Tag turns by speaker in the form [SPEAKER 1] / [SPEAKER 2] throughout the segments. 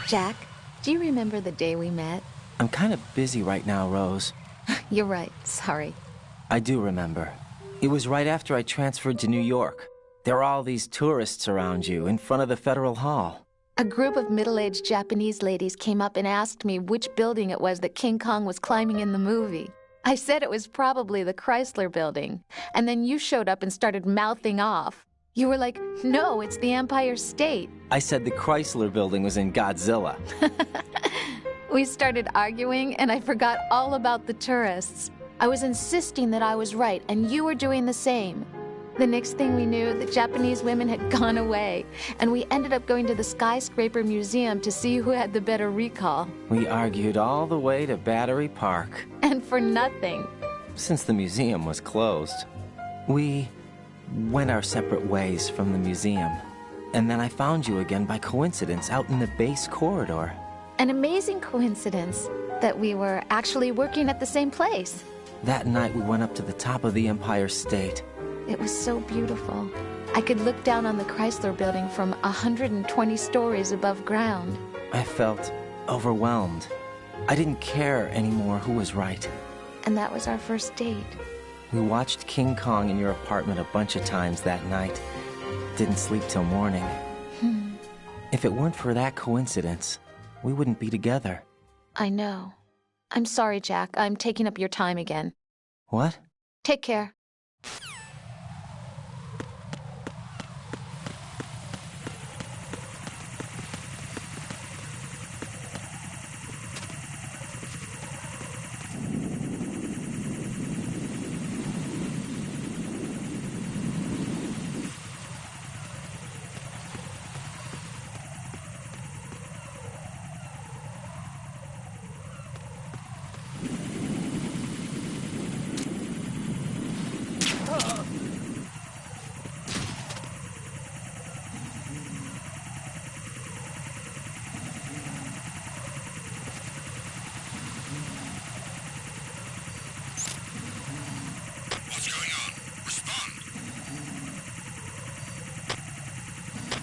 [SPEAKER 1] Jack, do you remember the day we met?
[SPEAKER 2] I'm kind of busy right now, Rose.
[SPEAKER 1] You're right. Sorry.
[SPEAKER 2] I do remember. It was right after I transferred to New York. There were all these tourists around you in front of the Federal Hall.
[SPEAKER 1] A group of middle-aged Japanese ladies came up and asked me which building it was that King Kong was climbing in the movie. I said it was probably the Chrysler Building, and then you showed up and started mouthing off. You were like, no, it's the Empire State.
[SPEAKER 2] I said the Chrysler Building was in Godzilla.
[SPEAKER 1] We started arguing, and I forgot all about the tourists. I was insisting that I was right, and you were doing the same. The next thing we knew, the Japanese women had gone away, and we ended up going to the Skyscraper Museum to see who had the better recall.
[SPEAKER 2] We argued all the way to Battery Park.
[SPEAKER 1] And for nothing.
[SPEAKER 2] Since the museum was closed, we went our separate ways from the museum. And then I found you again by coincidence out in the base corridor.
[SPEAKER 1] An amazing coincidence that we were actually working at the same place.
[SPEAKER 2] That night we went up to the top of the Empire State.
[SPEAKER 1] It was so beautiful. I could look down on the Chrysler Building from 120 stories above ground.
[SPEAKER 2] I felt overwhelmed. I didn't care anymore who was right.
[SPEAKER 1] And that was our first date.
[SPEAKER 2] We watched King Kong in your apartment a bunch of times that night. Didn't sleep till morning. If it weren't for that coincidence, we wouldn't be together.
[SPEAKER 1] I know. I'm sorry, Jack. I'm taking up your time again.
[SPEAKER 2] What?
[SPEAKER 1] Take care.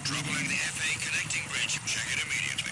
[SPEAKER 3] Trouble in the FA connecting bridge. Check it immediately.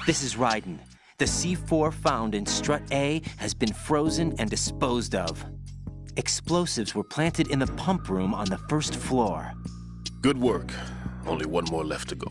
[SPEAKER 2] This is Raiden. The C4 found in Strut A has been frozen and disposed of. Explosives were planted in the pump room on the first floor.
[SPEAKER 4] Good work. Only one more left to go.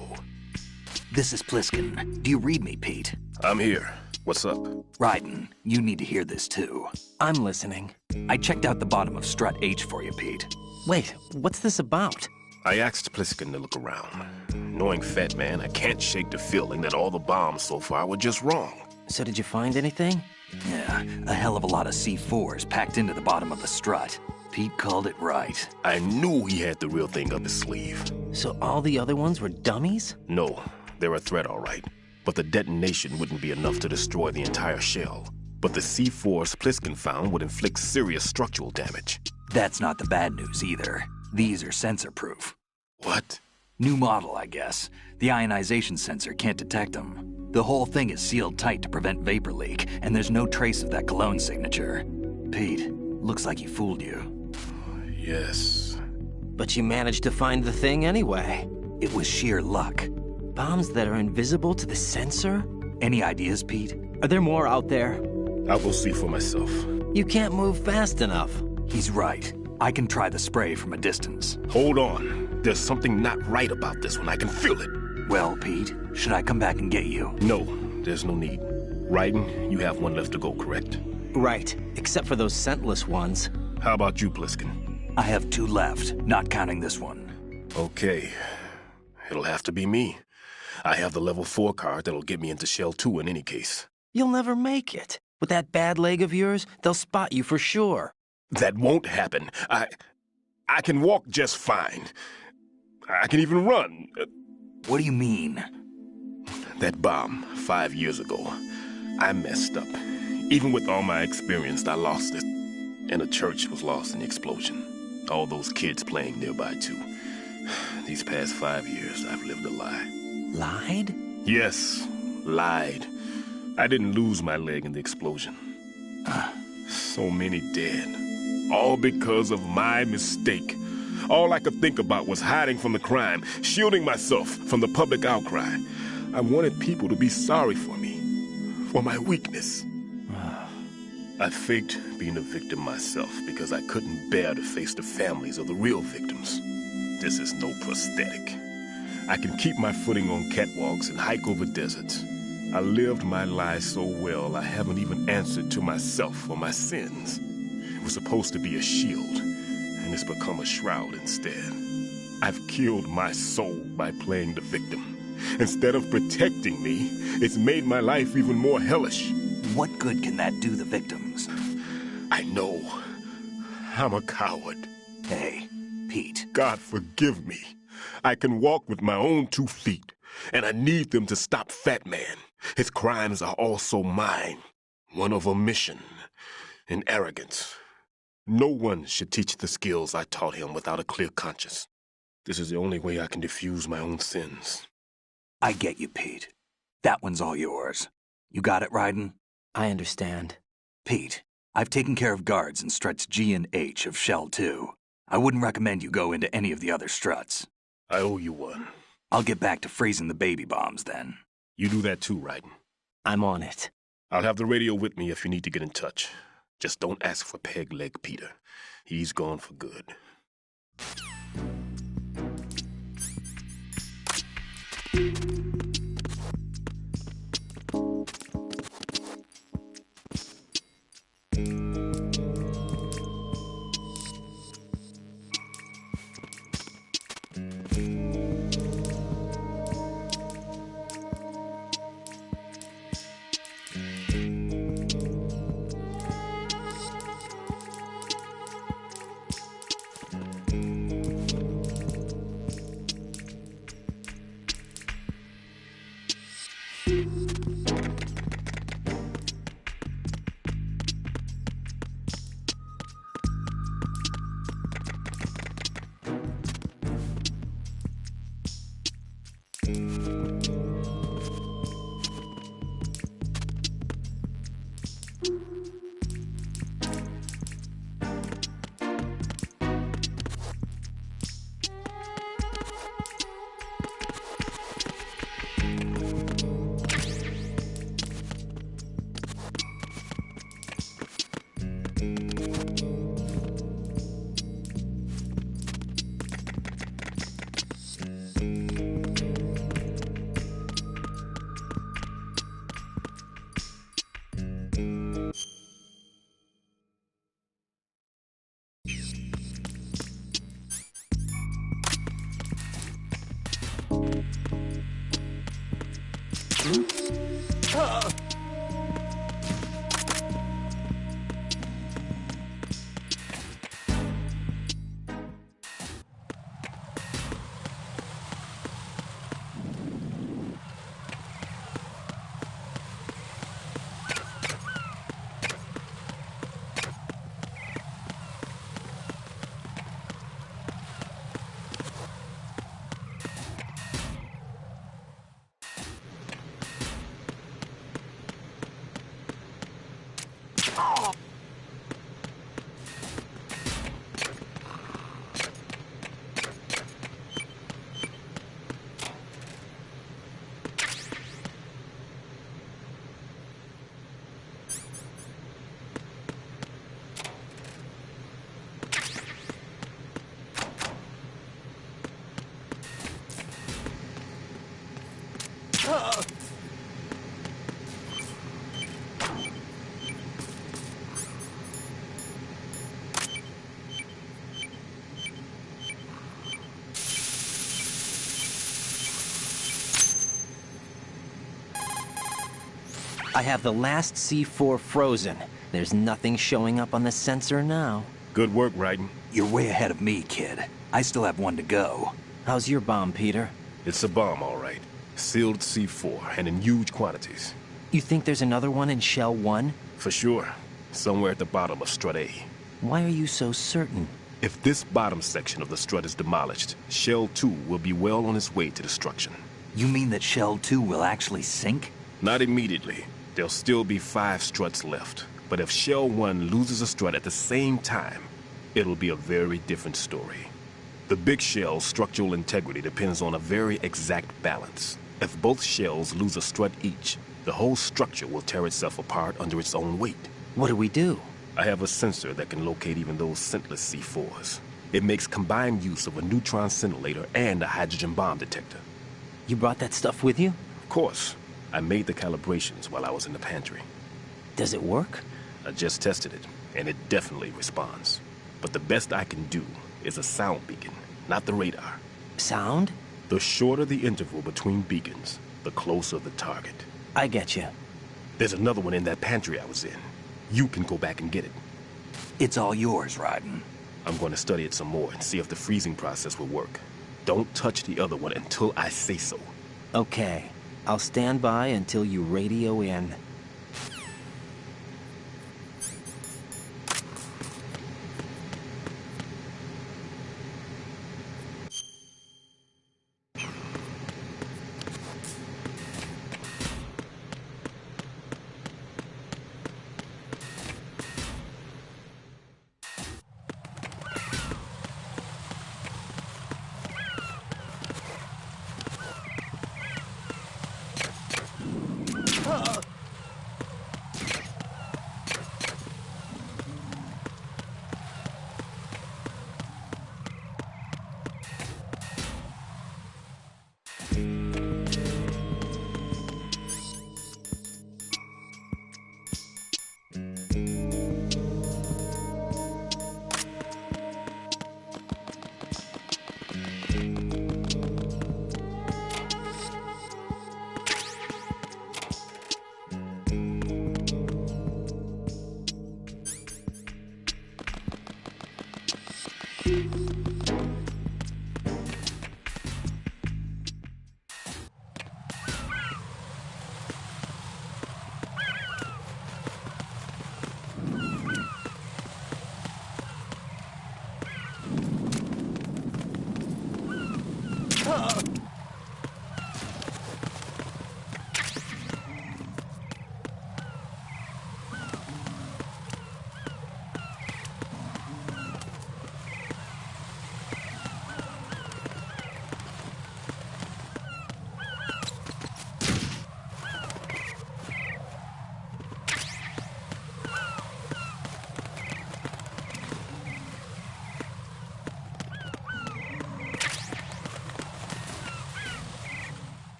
[SPEAKER 5] This is Pliskin. Do you read me, Pete?
[SPEAKER 4] I'm here. What's up?
[SPEAKER 5] Raiden, you need to hear this too.
[SPEAKER 2] I'm listening.
[SPEAKER 5] I checked out the bottom of Strut H for you, Pete.
[SPEAKER 2] Wait, what's this about?
[SPEAKER 4] I asked Pliskin to look around. Knowing Fat Man, I can't shake the feeling that all the bombs so far were just wrong.
[SPEAKER 2] So did you find anything?
[SPEAKER 5] Yeah, a hell of a lot of C4s packed into the bottom of the strut. Pete called it right.
[SPEAKER 4] I knew he had the real thing up his sleeve.
[SPEAKER 2] So all the other ones were dummies?
[SPEAKER 4] No, they're a threat, all right. But the detonation wouldn't be enough to destroy the entire shell. But the C4s Pliskin found would inflict serious structural damage.
[SPEAKER 5] That's not the bad news either. These are sensor-proof.
[SPEAKER 4] What?
[SPEAKER 5] New model, I guess. The ionization sensor can't detect them. The whole thing is sealed tight to prevent vapor leak, and there's no trace of that cologne signature. Pete, looks like he fooled you.
[SPEAKER 4] Yes.
[SPEAKER 2] But you managed to find the thing anyway.
[SPEAKER 5] It was sheer luck.
[SPEAKER 2] Bombs that are invisible to the sensor?
[SPEAKER 5] Any ideas, Pete?
[SPEAKER 2] Are there more out there?
[SPEAKER 4] I'll go see for myself.
[SPEAKER 2] You can't move fast enough.
[SPEAKER 5] He's right. I can try the spray from a distance.
[SPEAKER 4] Hold on. There's something not right about this one. I can feel it.
[SPEAKER 5] Well, Pete, should I come back and get you?
[SPEAKER 4] No, there's no need. Raiden, you have one left to go, correct?
[SPEAKER 2] Right, except for those scentless ones.
[SPEAKER 4] How about you, Pliskin?
[SPEAKER 5] I have 2 left, not counting this one.
[SPEAKER 4] Okay. It'll have to be me. I have the level 4 card that'll get me into Shell 2 in any case.
[SPEAKER 2] You'll never make it. With that bad leg of yours, they'll spot you for sure.
[SPEAKER 4] That won't happen. I can walk just fine. I can even run.
[SPEAKER 5] What do you mean?
[SPEAKER 4] That bomb 5 years ago, I messed up. Even with all my experience, I lost it. And the church was lost in the explosion. All those kids playing nearby, too. These past 5 years, I've lived a lie.
[SPEAKER 2] Lied?
[SPEAKER 4] Yes, lied. I didn't lose my leg in the explosion. So many dead. All because of my mistake. All I could think about was hiding from the crime, shielding myself from the public outcry. I wanted people to be sorry for me, for my weakness. I faked being a victim myself because I couldn't bear to face the families of the real victims. This is no prosthetic. I can keep my footing on catwalks and hike over deserts. I lived my life so well I haven't even answered to myself for my sins. It was supposed to be a shield, and it's become a shroud instead. I've killed my soul by playing the victim. Instead of protecting me, it's made my life even more hellish.
[SPEAKER 5] What good can that do the victims?
[SPEAKER 4] I know. I'm a coward.
[SPEAKER 5] Hey, Pete.
[SPEAKER 4] God forgive me. I can walk with my own 2 feet, and I need them to stop Fat Man. His crimes are also mine. One of omission and arrogance. No one should teach the skills I taught him without a clear conscience. This is the only way I can diffuse my own sins.
[SPEAKER 5] I get you, Pete. That one's all yours. You got it, Raiden?
[SPEAKER 2] I understand.
[SPEAKER 5] Pete, I've taken care of guards in struts G and H of Shell 2. I wouldn't recommend you go into any of the other struts.
[SPEAKER 4] I owe you one.
[SPEAKER 5] I'll get back to freezing the baby bombs then.
[SPEAKER 4] You do that too, Raiden.
[SPEAKER 2] I'm on it.
[SPEAKER 4] I'll have the radio with me if you need to get in touch. Just don't ask for Peg Leg Peter. He's gone for good.
[SPEAKER 2] I have the last C4 frozen. There's nothing showing up on the sensor now.
[SPEAKER 4] Good work, Raiden.
[SPEAKER 5] You're way ahead of me, kid. I still have one to go.
[SPEAKER 2] How's your bomb, Peter?
[SPEAKER 4] It's a bomb, all right. Sealed C4, and in huge quantities.
[SPEAKER 2] You think there's another one in Shell 1?
[SPEAKER 4] For sure. Somewhere at the bottom of Strut A.
[SPEAKER 2] Why are you so certain?
[SPEAKER 4] If this bottom section of the strut is demolished, Shell 2 will be well on its way to destruction.
[SPEAKER 5] You mean that Shell 2 will actually sink?
[SPEAKER 4] Not immediately. There'll still be 5 struts left. But if Shell 1 loses a strut at the same time, it'll be a very different story. The big shell's structural integrity depends on a very exact balance. If both shells lose a strut each, the whole structure will tear itself apart under its own weight.
[SPEAKER 2] What do we do?
[SPEAKER 4] I have a sensor that can locate even those scentless C4s. It makes combined use of a neutron scintillator and a hydrogen bomb detector.
[SPEAKER 2] You brought that stuff with you?
[SPEAKER 4] Of course. I made the calibrations while I was in the pantry.
[SPEAKER 2] Does it work?
[SPEAKER 4] I just tested it, and it definitely responds. But the best I can do is a sound beacon, not the radar.
[SPEAKER 2] Sound?
[SPEAKER 4] The shorter the interval between beacons, the closer the target.
[SPEAKER 2] I get you.
[SPEAKER 4] There's another one in that pantry I was in. You can go back and get it.
[SPEAKER 5] It's all yours, Raiden.
[SPEAKER 4] I'm going to study it some more and see if the freezing process will work. Don't touch the other one until I say so.
[SPEAKER 2] Okay. I'll stand by until you radio in.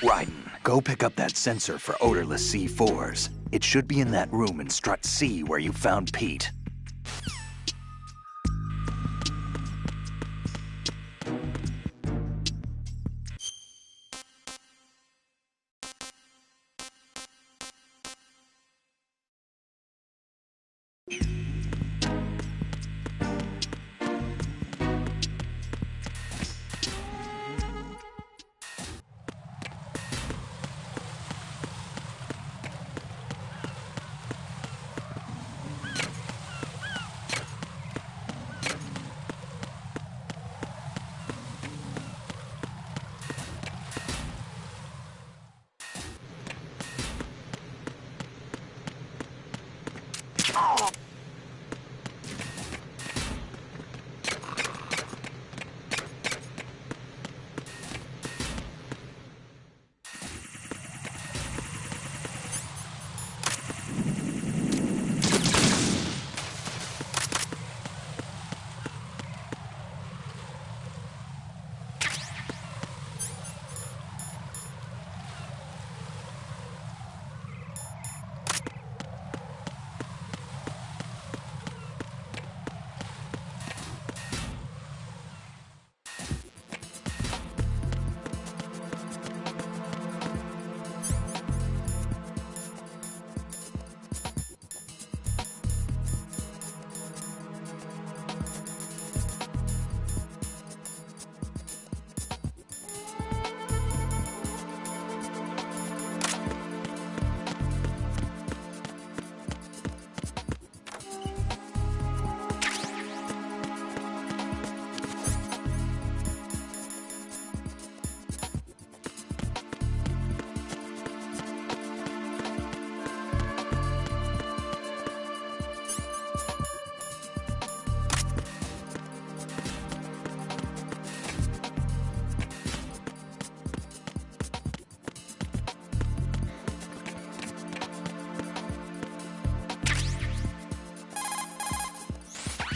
[SPEAKER 5] Raiden, go pick up that sensor for odorless C4s. It should be in that room in Strut C where you found Pete.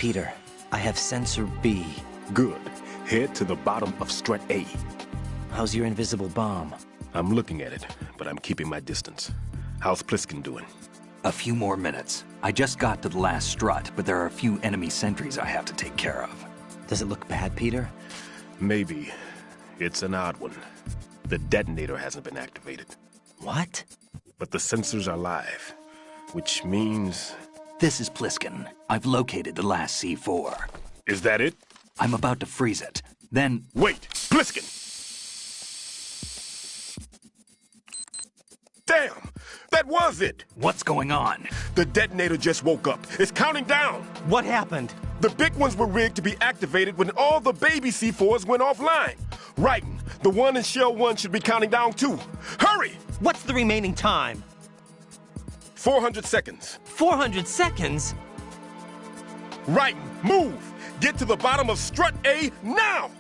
[SPEAKER 2] Peter, I have sensor B.
[SPEAKER 4] Good. Head to the bottom of strut A.
[SPEAKER 2] How's your invisible bomb?
[SPEAKER 4] I'm looking at it, but I'm keeping my distance. How's Pliskin doing?
[SPEAKER 5] A few more minutes. I just got to the last strut, but there are a few enemy sentries I have to take care of.
[SPEAKER 2] Does it look bad, Peter?
[SPEAKER 4] Maybe. It's an odd one. The detonator hasn't been activated.
[SPEAKER 2] What?
[SPEAKER 4] But the sensors are live, which means...
[SPEAKER 5] This is Pliskin. I've located the last C4.
[SPEAKER 4] Is that it?
[SPEAKER 5] I'm about to freeze it. Then...
[SPEAKER 4] Wait! Pliskin! Damn! That was it!
[SPEAKER 5] What's going on?
[SPEAKER 4] The detonator just woke up. It's counting down!
[SPEAKER 2] What happened?
[SPEAKER 4] The big ones were rigged to be activated when all the baby C4s went offline. Right. The one in Shell 1 should be counting down too. Hurry!
[SPEAKER 2] What's the remaining time?
[SPEAKER 4] 400 seconds.
[SPEAKER 2] 400 seconds?
[SPEAKER 4] Right. Move! Get to the bottom of strut A now!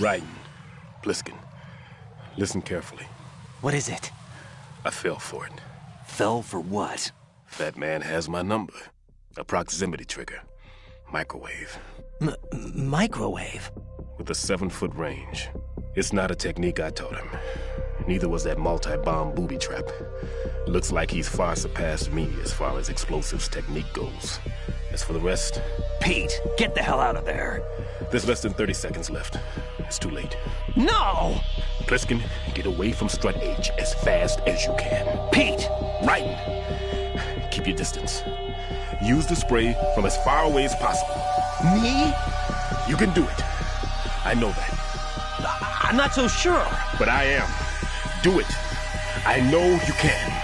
[SPEAKER 4] Right. Pliskin. Listen carefully.
[SPEAKER 2] What is it?
[SPEAKER 4] I fell for it.
[SPEAKER 5] Fell for what?
[SPEAKER 4] That man has my number. A proximity trigger. Microwave.
[SPEAKER 2] Microwave?
[SPEAKER 4] With a 7-foot range. It's not a technique I taught him. Neither was that multi-bomb booby trap. Looks like he's far surpassed me as far as explosives technique goes. As for the rest...
[SPEAKER 5] Pete, get the hell out of there.
[SPEAKER 4] There's less than 30 seconds left. It's too late.
[SPEAKER 2] No!
[SPEAKER 4] Pliskin, get away from strut H as fast as you can.
[SPEAKER 5] Pete!
[SPEAKER 4] Right. Keep your distance. Use the spray from as far away as possible.
[SPEAKER 2] Me?
[SPEAKER 4] You can do it. I know that.
[SPEAKER 2] I'm not so sure.
[SPEAKER 4] But I am. Do it. I know you can.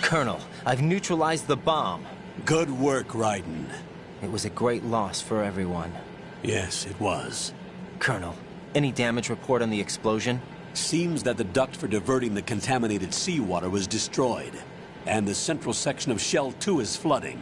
[SPEAKER 2] Colonel, I've neutralized the bomb.
[SPEAKER 6] Good work, Raiden.
[SPEAKER 2] It was a great loss for everyone.
[SPEAKER 6] Yes, it was.
[SPEAKER 2] Colonel, any damage report on the explosion?
[SPEAKER 6] Seems that the duct for diverting the contaminated seawater was destroyed, and the central section of Shell 2 is flooding.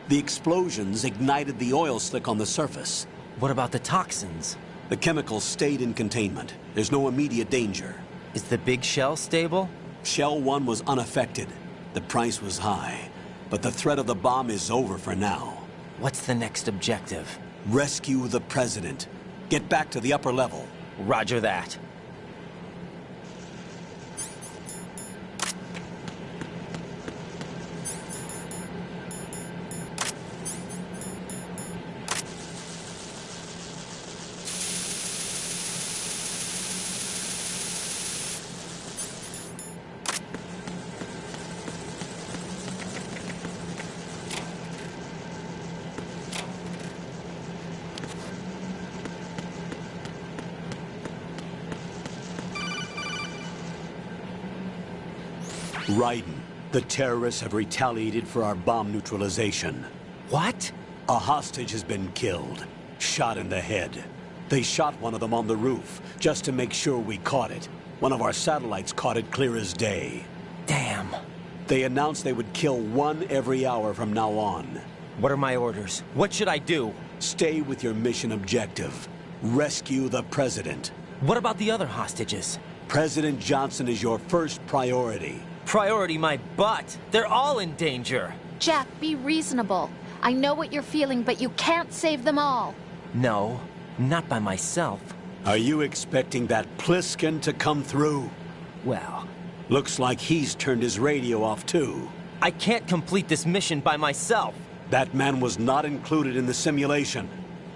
[SPEAKER 6] The explosions ignited the oil slick on the surface.
[SPEAKER 2] What about the toxins?
[SPEAKER 6] The chemicals stayed in containment. There's no immediate danger.
[SPEAKER 2] Is the big shell stable?
[SPEAKER 6] Shell 1 was unaffected. The price was high, but the threat of the bomb is over for now.
[SPEAKER 2] What's the next objective?
[SPEAKER 6] Rescue the President. Get back to the upper level.
[SPEAKER 2] Roger that.
[SPEAKER 6] Raiden, the terrorists have retaliated for our bomb neutralization.
[SPEAKER 2] What?
[SPEAKER 6] A hostage has been killed, shot in the head. They shot one of them on the roof, just to make sure we caught it. One of our satellites caught it clear as day.
[SPEAKER 2] Damn.
[SPEAKER 6] They announced they would kill one every hour from now on.
[SPEAKER 2] What are my orders? What should I do?
[SPEAKER 6] Stay with your mission objective. Rescue the President.
[SPEAKER 2] What about the other hostages?
[SPEAKER 6] President Johnson is your first priority.
[SPEAKER 2] Priority my butt. They're all in danger.
[SPEAKER 1] Jack, be reasonable. I know what you're feeling, but you can't save them all.
[SPEAKER 2] No, not by myself.
[SPEAKER 6] Are you expecting that Pliskin to come through?
[SPEAKER 2] Well,
[SPEAKER 6] Looks like he's turned his radio off too.
[SPEAKER 2] I can't complete this mission by myself.
[SPEAKER 6] That man was not included in the simulation.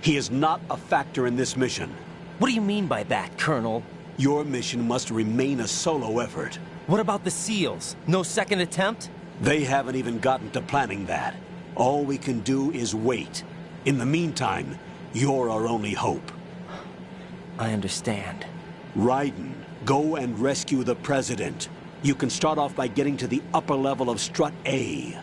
[SPEAKER 6] He is not a factor in this mission.
[SPEAKER 2] What do you mean by that, Colonel?
[SPEAKER 6] Your mission must remain a solo effort.
[SPEAKER 2] What about the SEALs? No second attempt?
[SPEAKER 6] They haven't even gotten to planning that. All we can do is wait. In the meantime, you're our only hope.
[SPEAKER 2] I understand.
[SPEAKER 6] Raiden, go and rescue the President. You can start off by getting to the upper level of Strut A.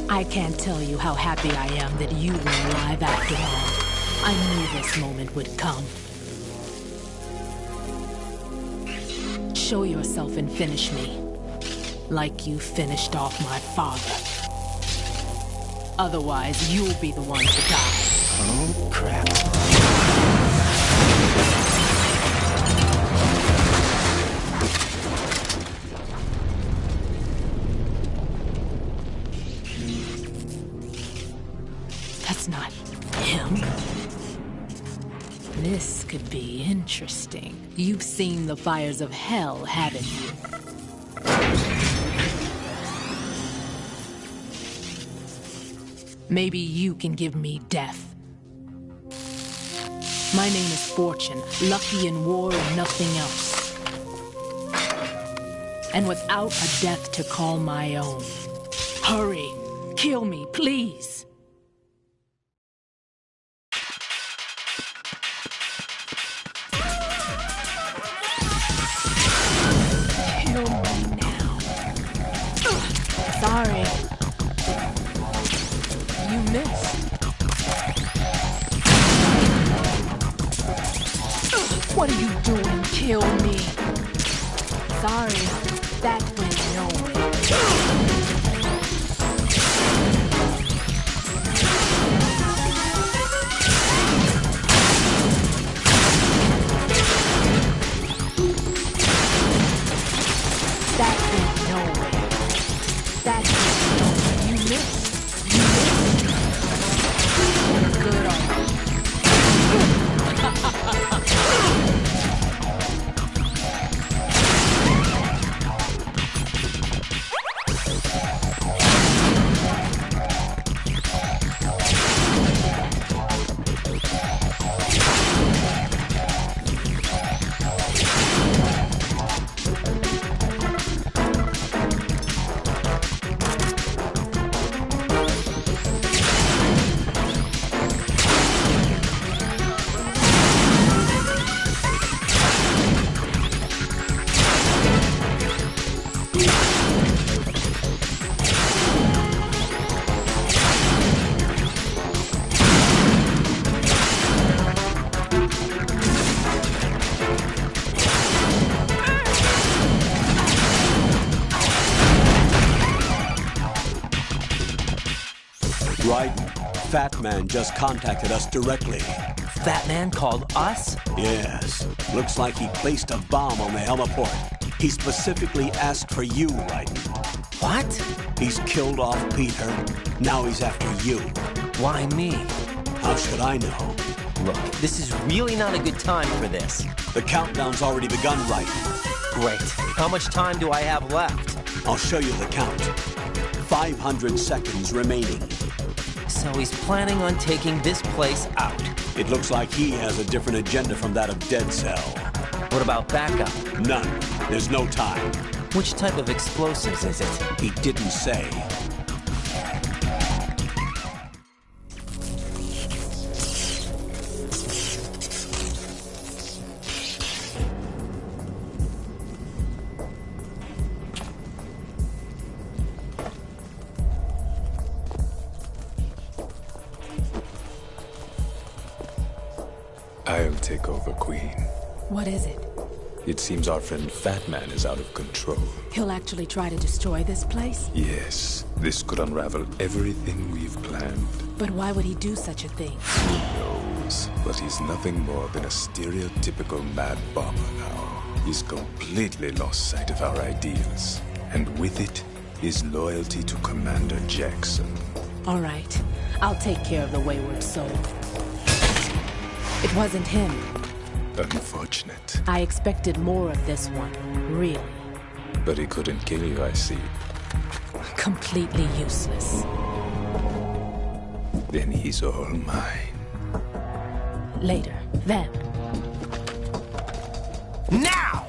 [SPEAKER 7] I can't tell you how happy I am that you were alive after all. I knew this moment would come. Show yourself and finish me. Like you finished off my father. Otherwise, you'll be the one to die.
[SPEAKER 2] Oh, crap.
[SPEAKER 7] That's not him. This could be interesting. You've seen the fires of hell, haven't you? Maybe you can give me death. My name is Fortune, lucky in war and nothing else. And without a death to call my own. Hurry, kill me, please. Sorry. You missed. What are you doing? Kill me. Sorry. That went nowhere. That went nowhere. That's you missed. You missed. Good on you.
[SPEAKER 6] Raiden, Fat Man just contacted us directly.
[SPEAKER 2] Fat Man called us?
[SPEAKER 6] Yes. Looks like he placed a bomb on the heliport. He specifically asked for you, Raiden.
[SPEAKER 2] What?
[SPEAKER 6] He's killed off Peter. Now he's after you.
[SPEAKER 2] Why me?
[SPEAKER 6] How should I know?
[SPEAKER 2] Look, this is really not a good time for this.
[SPEAKER 6] The countdown's already begun, Raiden.
[SPEAKER 2] Great. How much time do I have left?
[SPEAKER 6] I'll show you the count. 500 seconds remaining.
[SPEAKER 2] So he's planning on taking this place out.
[SPEAKER 6] It looks like he has a different agenda from that of Dead Cell.
[SPEAKER 2] What about backup?
[SPEAKER 6] None. There's no time.
[SPEAKER 2] Which type of explosives is it?
[SPEAKER 6] He didn't say.
[SPEAKER 8] I'll take over, Queen.
[SPEAKER 7] What is it?
[SPEAKER 8] It seems our friend Fat Man is out of control.
[SPEAKER 7] He'll actually try to destroy this place?
[SPEAKER 8] Yes, this could unravel everything we've planned.
[SPEAKER 7] But why would he do such a thing?
[SPEAKER 8] Who knows? But he's nothing more than a stereotypical mad bomber now. He's completely lost sight of our ideals. And with it, his loyalty to Commander Jackson.
[SPEAKER 7] All right. I'll take care of the wayward soul. It wasn't him.
[SPEAKER 8] Unfortunate.
[SPEAKER 7] I expected more of this one, really.
[SPEAKER 8] But he couldn't kill you, I see.
[SPEAKER 7] Completely useless.
[SPEAKER 8] Then he's all mine.
[SPEAKER 7] Later. Then.
[SPEAKER 2] Now!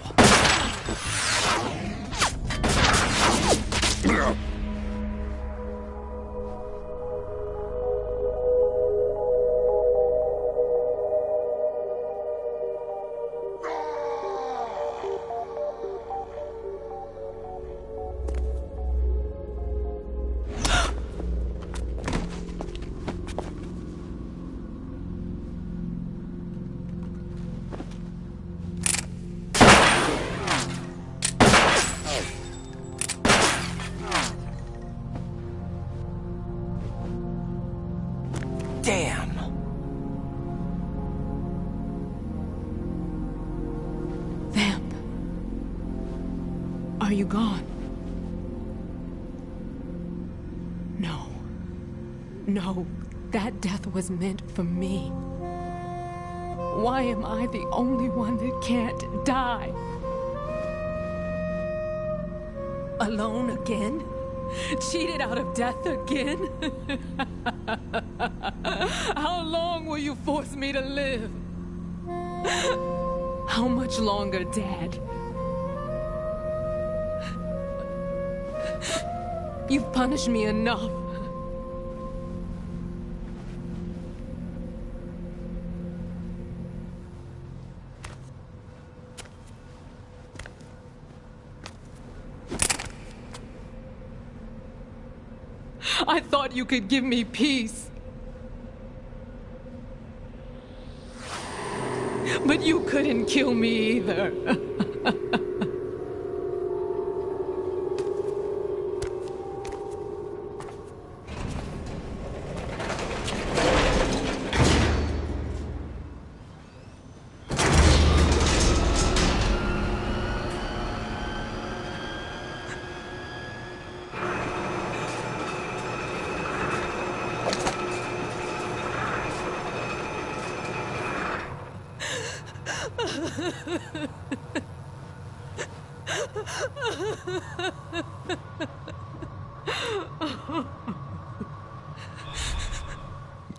[SPEAKER 2] Damn!
[SPEAKER 7] Vamp. Are you gone? No. No. That death was meant for me. Why am I the only one that can't die? Alone again? Cheated out of death again? How long will you force me to live? How much longer, Dad? You've punished me enough. I thought you could give me peace. But you couldn't kill me either.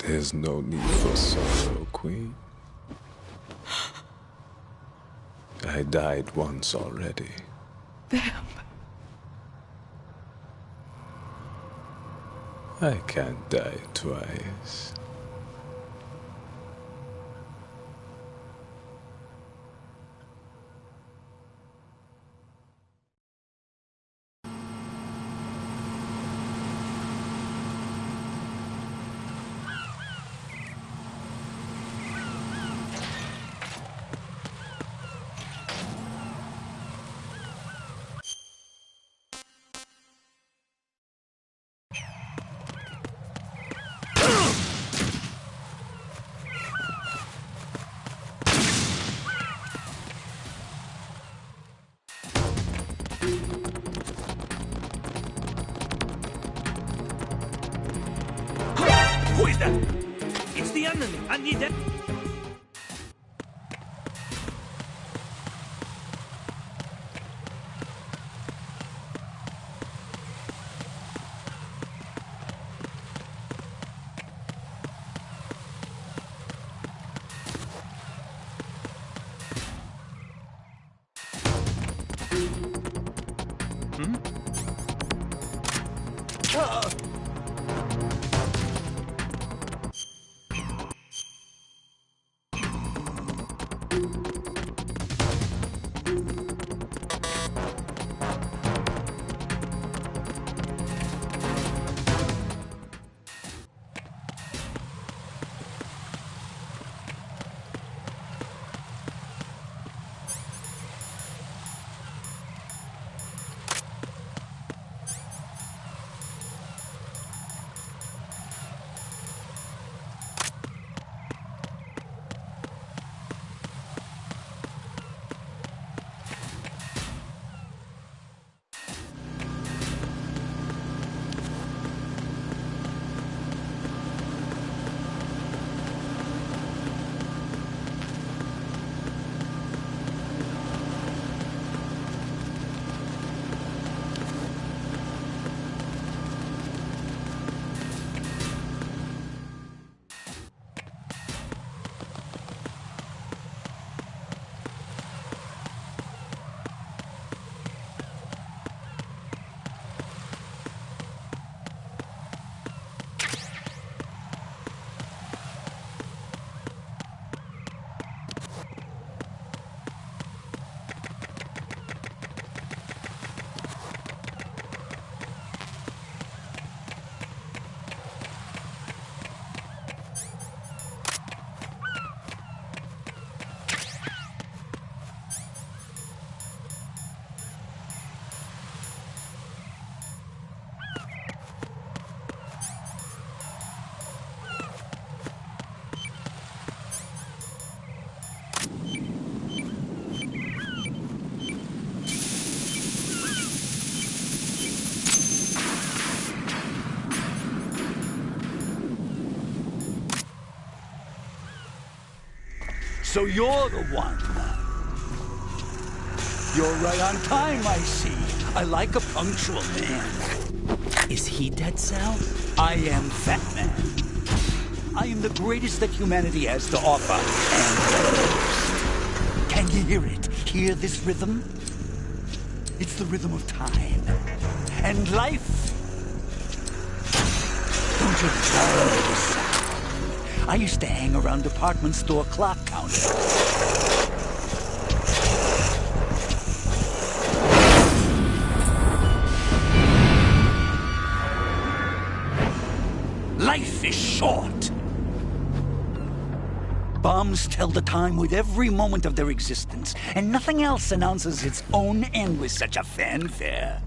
[SPEAKER 8] There's no need for sorrow, Queen. I died once already.
[SPEAKER 7] Vamp.
[SPEAKER 8] I can't die twice.
[SPEAKER 9] is that? It's the enemy. I need that. So you're the one. You're right on time, I see. I like a punctual man.
[SPEAKER 2] Is he Dead Cell?
[SPEAKER 9] I am Fat Man. I am the greatest that humanity has to offer, and the most. Can you hear it? Hear this rhythm? It's the rhythm of time. And life. Don't you love this sound? I used to hang around department store clock counters. Life is short. Bombs tell the time with every moment of their existence, and nothing else announces its own end with such a fanfare.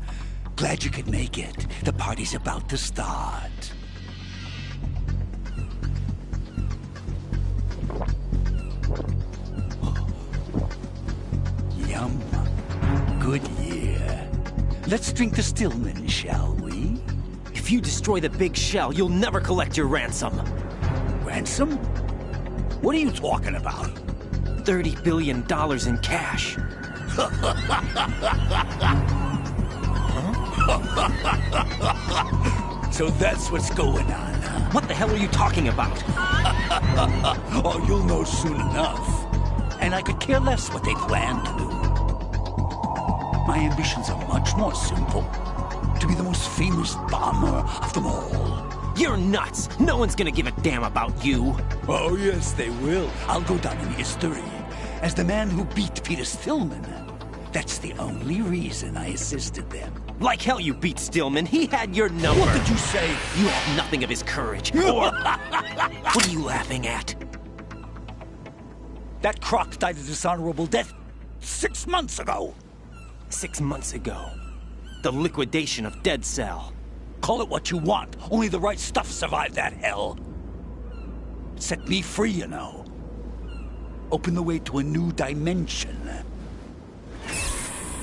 [SPEAKER 9] Glad you could make it. The party's about to start. Yum. Good year. Let's drink to Stillman, shall we?
[SPEAKER 2] If you destroy the big shell, you'll never collect your ransom.
[SPEAKER 9] Ransom? What are you talking about?
[SPEAKER 2] $30 billion in cash.
[SPEAKER 9] So that's what's going on, huh?
[SPEAKER 2] What the hell are you talking about?
[SPEAKER 9] Oh, you'll know soon enough. And I could care less what they plan to do. My ambitions are much more simple. To be the most famous bomber of them all.
[SPEAKER 2] You're nuts! No one's gonna give a damn about you.
[SPEAKER 9] Oh, yes, they will. I'll go down in history as the man who beat Peter Stillman. That's the only reason I assisted them.
[SPEAKER 2] Like hell you beat Stillman. He had your number.
[SPEAKER 9] What did you say?
[SPEAKER 2] You have nothing of his courage. Or... What are you laughing at?
[SPEAKER 9] That croc died a dishonorable death 6 months ago.
[SPEAKER 2] 6 months ago. The liquidation of Dead Cell.
[SPEAKER 9] Call it what you want. Only the right stuff survived that hell. Set me free, you know. Open the way to a new dimension.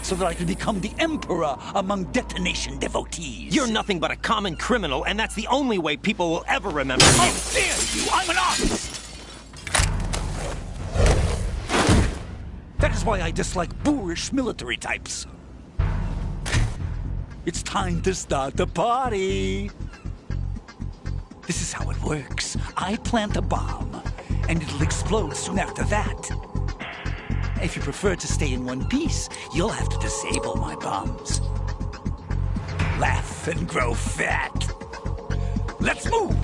[SPEAKER 9] so that I can become the emperor among detonation devotees.
[SPEAKER 2] You're nothing but a common criminal, and that's the only way people will ever remember you.
[SPEAKER 9] How dare you! I'm an artist! That is why I dislike boorish military types. It's time to start the party. This is how it works. I plant a bomb, and it'll explode soon after that. If you prefer to stay in one piece, you'll have to disable my bombs. Laugh and grow fat. Let's move!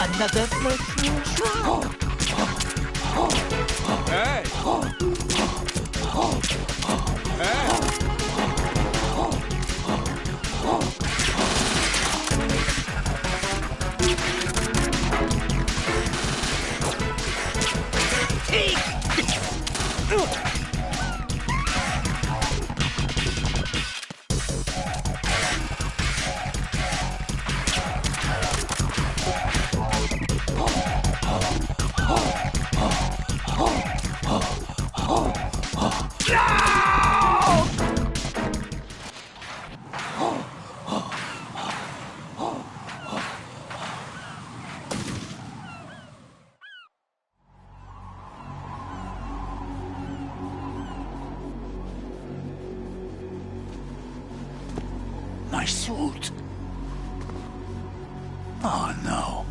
[SPEAKER 10] Another mushroom shroud.
[SPEAKER 9] Hey! My suit. Oh, no.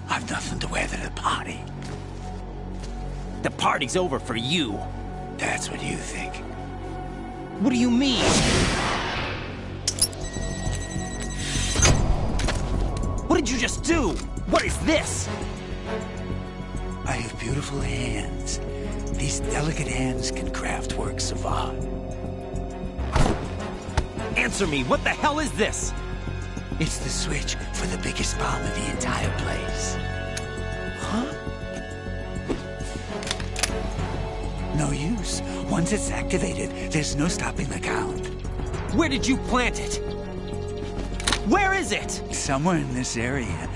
[SPEAKER 9] I've nothing to wear to the party.
[SPEAKER 2] The party's over for you.
[SPEAKER 9] That's what you think.
[SPEAKER 2] What do you mean? What did you just do? What is this?
[SPEAKER 9] I have beautiful hands. These delicate hands can craft works of art.
[SPEAKER 2] Answer me, what the hell is this?
[SPEAKER 9] It's the switch for the biggest bomb in the entire place.
[SPEAKER 2] Huh?
[SPEAKER 9] No use. Once it's activated, there's no stopping the count.
[SPEAKER 2] Where did you plant it? Where is it?
[SPEAKER 9] Somewhere in this area.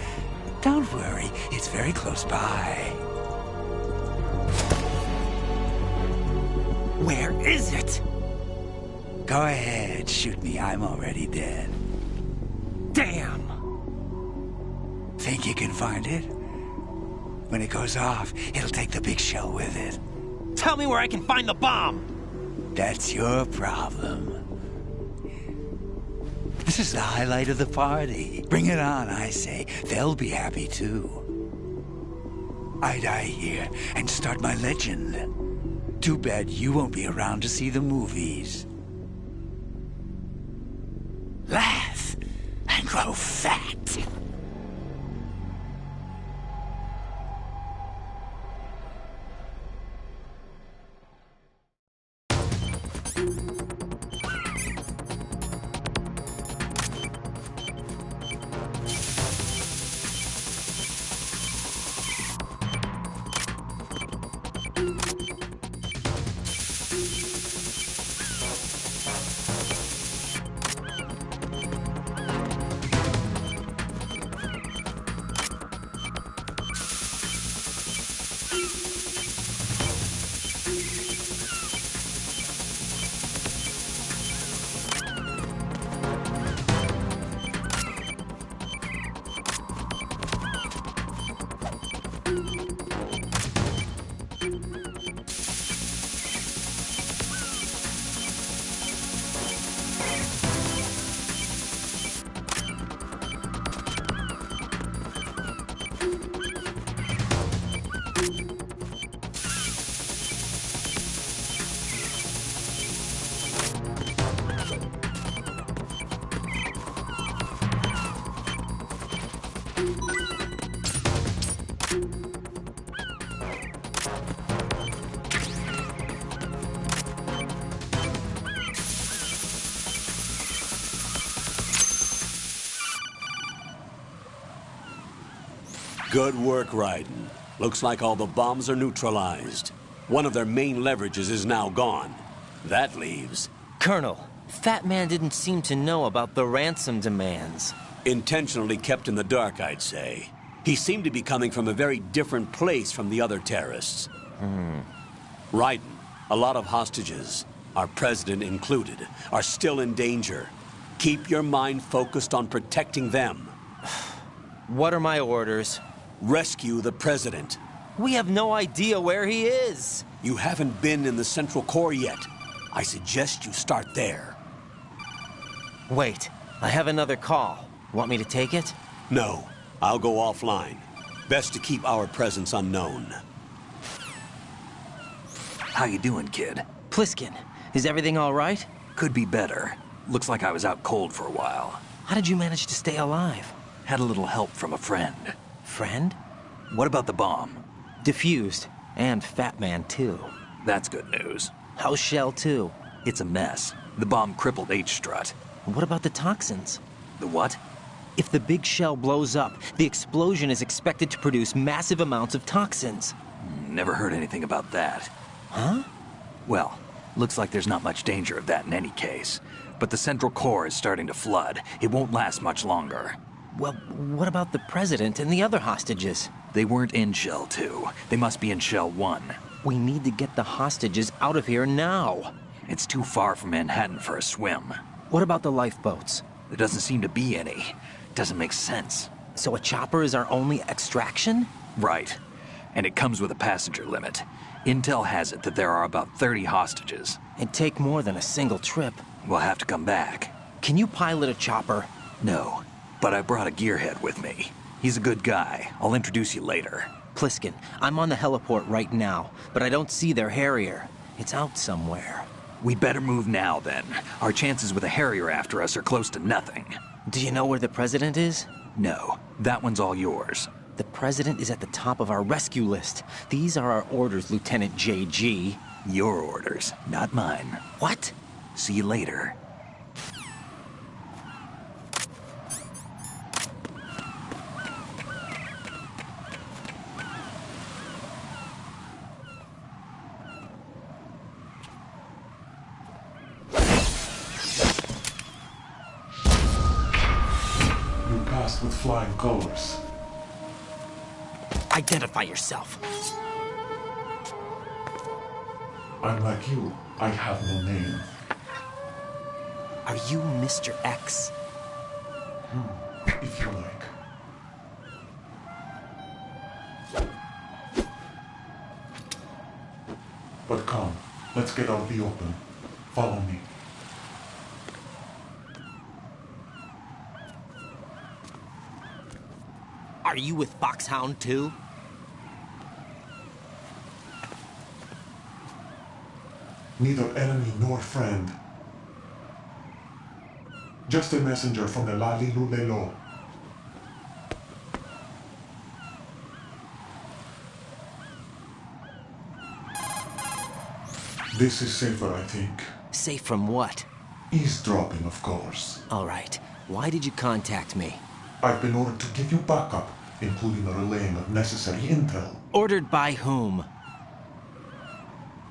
[SPEAKER 9] Don't worry, it's very close by. Where is it? Go ahead, shoot me. I'm already dead.
[SPEAKER 2] Damn!
[SPEAKER 9] Think you can find it? When it goes off, it'll take the big shell with it.
[SPEAKER 2] Tell me where I can find the bomb!
[SPEAKER 9] That's your problem. This is the highlight of the party. Bring it on, I say. They'll be happy too. I die here and start my legend. Too bad you won't be around to see the movies. Laugh and grow fat.
[SPEAKER 6] Good work, Raiden. Looks like all the bombs are neutralized. One of their main leverages is now gone. That leaves...
[SPEAKER 2] Colonel, Fat Man didn't seem to know about the ransom demands.
[SPEAKER 6] Intentionally kept in the dark, I'd say. He seemed to be coming from a very different place from the other terrorists. Raiden, a lot of hostages, our president included, are still in danger. Keep your mind focused on protecting them.
[SPEAKER 2] What are my orders?
[SPEAKER 6] Rescue the president.
[SPEAKER 2] We have no idea where he is.
[SPEAKER 6] You haven't been in the Central Core yet. I suggest you start there.
[SPEAKER 2] Wait, I have another call. Want me to take it?
[SPEAKER 6] No, I'll go offline. Best to keep our presence unknown.
[SPEAKER 5] How you doing, kid?
[SPEAKER 2] Pliskin, is everything all right?
[SPEAKER 5] Could be better. Looks like I was out cold for a while.
[SPEAKER 2] How did you manage to stay alive?
[SPEAKER 5] Had a little help from a friend.
[SPEAKER 2] Friend?
[SPEAKER 5] What about the bomb?
[SPEAKER 2] Diffused. And Fat Man, too.
[SPEAKER 5] That's good news.
[SPEAKER 2] How's Shell 2?
[SPEAKER 5] It's a mess. The bomb crippled H-Strut.
[SPEAKER 2] What about the toxins?
[SPEAKER 5] The what?
[SPEAKER 2] If the big shell blows up, the explosion is expected to produce massive amounts of toxins.
[SPEAKER 5] Never heard anything about that.
[SPEAKER 2] Huh?
[SPEAKER 5] Well, looks like there's not much danger of that in any case. But the Central Core is starting to flood. It won't last much longer.
[SPEAKER 2] Well, what about the president and the other hostages?
[SPEAKER 5] They weren't in Shell 2. They must be in Shell 1.
[SPEAKER 2] We need to get the hostages out of here now.
[SPEAKER 5] It's too far from Manhattan for a swim.
[SPEAKER 2] What about the lifeboats?
[SPEAKER 5] There doesn't seem to be any. Doesn't make sense.
[SPEAKER 2] So a chopper is our only extraction?
[SPEAKER 5] Right. And it comes with a passenger limit. Intel has it that there are about 30 hostages.
[SPEAKER 2] It'd take more than a single trip.
[SPEAKER 5] We'll have to come back.
[SPEAKER 2] Can you pilot a chopper?
[SPEAKER 5] No, but I brought a gearhead with me. He's a good guy. I'll introduce you later.
[SPEAKER 2] Pliskin, I'm on the heliport right now, but I don't see their Harrier. It's out somewhere.
[SPEAKER 5] We better move now, then. Our chances with a Harrier after us are close to nothing.
[SPEAKER 2] Do you know where the president is?
[SPEAKER 5] No, that one's all yours.
[SPEAKER 2] The president is at the top of our rescue list. These are our orders, Lieutenant JG.
[SPEAKER 5] Your orders, not mine.
[SPEAKER 2] What?
[SPEAKER 5] See you later.
[SPEAKER 11] with flying colors.
[SPEAKER 2] Identify yourself.
[SPEAKER 11] I'm like you. I have no name.
[SPEAKER 2] Are you Mr. X?
[SPEAKER 11] If you like. But come, let's get out in the open. Follow me.
[SPEAKER 2] Are you with Foxhound too?
[SPEAKER 11] Neither enemy nor friend. Just a messenger from the Lalilulelo. This is safer, I think.
[SPEAKER 2] Safe from what?
[SPEAKER 11] Eavesdropping, of course.
[SPEAKER 2] All right. Why did you contact me?
[SPEAKER 11] I've been ordered to give you backup, including the relaying of necessary intel.
[SPEAKER 2] Ordered by whom?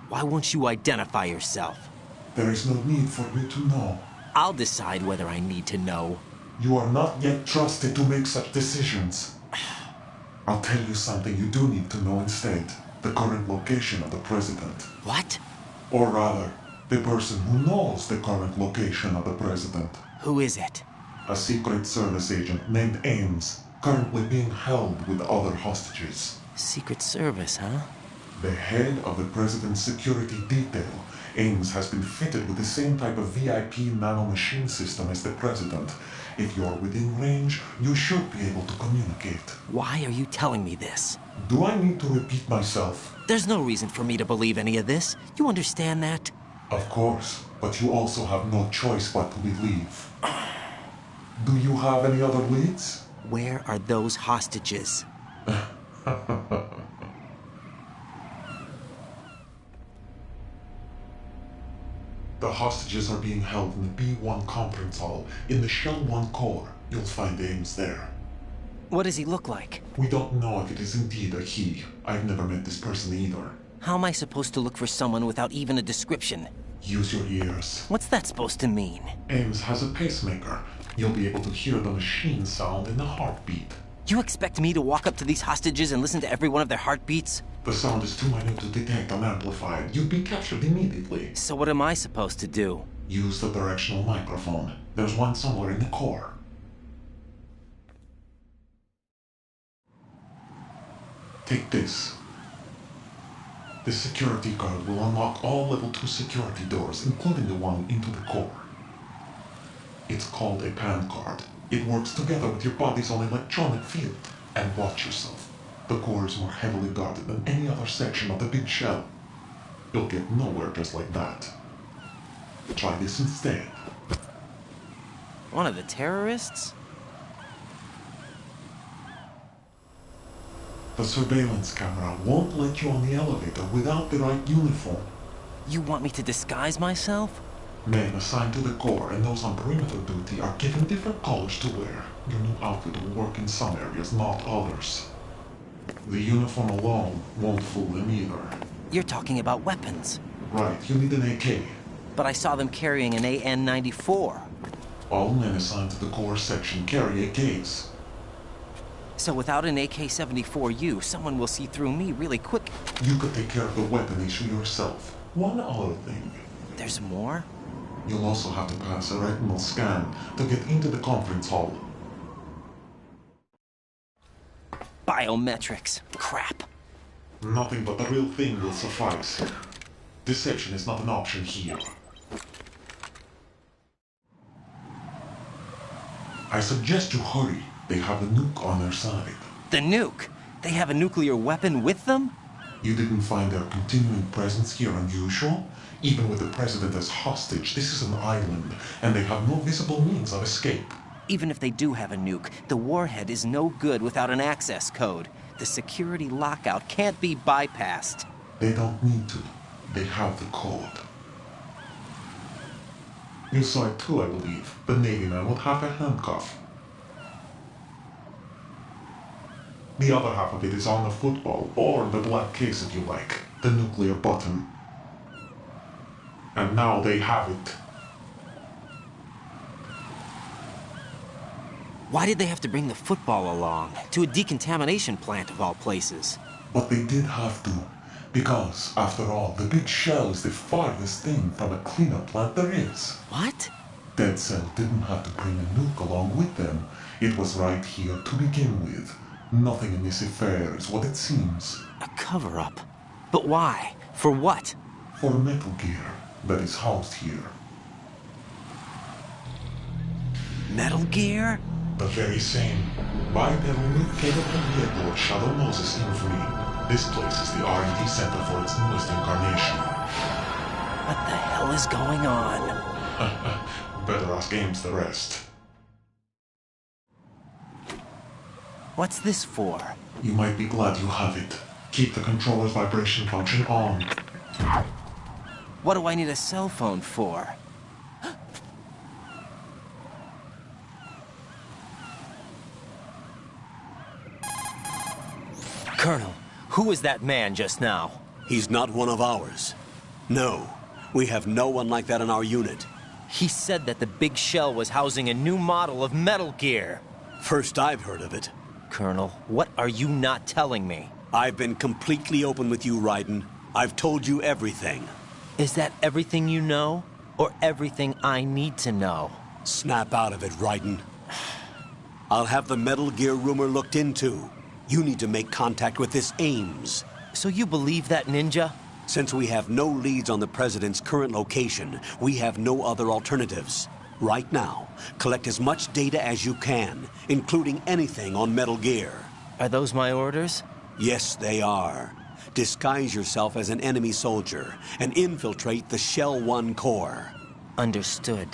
[SPEAKER 2] Why won't you identify yourself?
[SPEAKER 11] There is no need for you to know.
[SPEAKER 2] I'll decide whether I need to know.
[SPEAKER 11] You are not yet trusted to make such decisions. I'll tell you something you do need to know instead. The current location of the president.
[SPEAKER 2] What?
[SPEAKER 11] Or rather, the person who knows the current location of the president.
[SPEAKER 2] Who is it?
[SPEAKER 11] A Secret Service agent named Ames, currently being held with other hostages.
[SPEAKER 2] Secret Service, huh?
[SPEAKER 11] The head of the president's security detail, Ames, has been fitted with the same type of VIP nanomachine system as the president. If you're within range, you should be able to communicate.
[SPEAKER 2] Why are you telling me this?
[SPEAKER 11] Do I need to repeat myself?
[SPEAKER 2] There's no reason for me to believe any of this. You understand that?
[SPEAKER 11] Of course, but you also have no choice but to believe. Do you have any other leads?
[SPEAKER 2] Where are those hostages?
[SPEAKER 11] The hostages are being held in the B1 conference hall in the Shell 1 core. You'll find Ames there.
[SPEAKER 2] What does he look like?
[SPEAKER 11] We don't know if it is indeed a he. I've never met this person either.
[SPEAKER 2] How am I supposed to look for someone without even a description?
[SPEAKER 11] Use your ears.
[SPEAKER 2] What's that supposed to mean?
[SPEAKER 11] Ames has a pacemaker. You'll be able to hear the machine sound in the heartbeat.
[SPEAKER 2] You expect me to walk up to these hostages and listen to every one of their heartbeats?
[SPEAKER 11] The sound is too minute to detect and amplify. You'd be captured immediately.
[SPEAKER 2] So what am I supposed to do?
[SPEAKER 11] Use the directional microphone. There's one somewhere in the core. Take this. This security card will unlock all level 2 security doors, including the one into the core. It's called a PAN card. It works together with your body's own electronic field. And watch yourself. The core is more heavily guarded than any other section of the big shell. You'll get nowhere just like that. Try this instead.
[SPEAKER 2] One of the terrorists?
[SPEAKER 11] The surveillance camera won't let you on the elevator without the right uniform.
[SPEAKER 2] You want me to disguise myself?
[SPEAKER 11] Men assigned to the core and those on perimeter duty are given different colors to wear. Your new outfit will work in some areas, not others. The uniform alone won't fool them either.
[SPEAKER 2] You're talking about weapons.
[SPEAKER 11] Right, you need an AK.
[SPEAKER 2] But I saw them carrying an AN-94.
[SPEAKER 11] All men assigned to the core section carry AKs.
[SPEAKER 2] So without an AK-74U, someone will see through me really quick.
[SPEAKER 11] You could take care of the weapon issue yourself. One other thing.
[SPEAKER 2] There's more?
[SPEAKER 11] You'll also have to pass a retinal scan to get into the conference hall.
[SPEAKER 2] Biometrics. Crap.
[SPEAKER 11] Nothing but the real thing will suffice. Deception is not an option here. I suggest you hurry. They have the nuke on their side.
[SPEAKER 2] The nuke? They have a nuclear weapon with them?
[SPEAKER 11] You didn't find their continuing presence here unusual? Even with the president as hostage, this is an island, and they have no visible means of escape.
[SPEAKER 2] Even if they do have a nuke, the warhead is no good without an access code. The security lockout can't be bypassed.
[SPEAKER 11] They don't need to. They have the code. You saw it too, I believe. The Navy man with half a handcuff. The other half of it is on the football, or the black case if you like. The nuclear button. And now they have it.
[SPEAKER 2] Why did they have to bring the football along? To a decontamination plant of all places.
[SPEAKER 11] But they did have to. Because, after all, the big shell is the farthest thing from a cleanup plant there is.
[SPEAKER 2] What?
[SPEAKER 11] Dead Cell didn't have to bring a nuke along with them. It was right here to begin with. Nothing in this affair is what it seems.
[SPEAKER 2] A cover-up? But why? For what?
[SPEAKER 11] For Metal Gear that is housed here.
[SPEAKER 2] Metal Gear?
[SPEAKER 11] The very same. Bipedal capable headboard Shadow Moses infamy. This place is the R&D center for its newest incarnation.
[SPEAKER 2] What the hell is going on?
[SPEAKER 11] Better ask Ames the rest.
[SPEAKER 2] What's this for?
[SPEAKER 11] You might be glad you have it. Keep the controller's vibration function on.
[SPEAKER 2] What do I need a cell phone for? Colonel, who was that man just now?
[SPEAKER 6] He's not one of ours. No, we have no one like that in our unit.
[SPEAKER 2] He said that the big shell was housing a new model of Metal Gear.
[SPEAKER 6] First I've heard of it.
[SPEAKER 2] Colonel, what are you not telling me?
[SPEAKER 6] I've been completely open with you, Raiden. I've told you everything.
[SPEAKER 2] Is that everything you know? Or everything I need to know?
[SPEAKER 6] Snap out of it, Raiden. I'll have the Metal Gear rumor looked into. You need to make contact with this Ames.
[SPEAKER 2] So you believe that ninja?
[SPEAKER 6] Since we have no leads on the President's current location, we have no other alternatives. Right now, collect as much data as you can, including anything on Metal Gear.
[SPEAKER 2] Are those my orders?
[SPEAKER 6] Yes, they are. Disguise yourself as an enemy soldier and infiltrate the Shell 1 core.
[SPEAKER 2] Understood.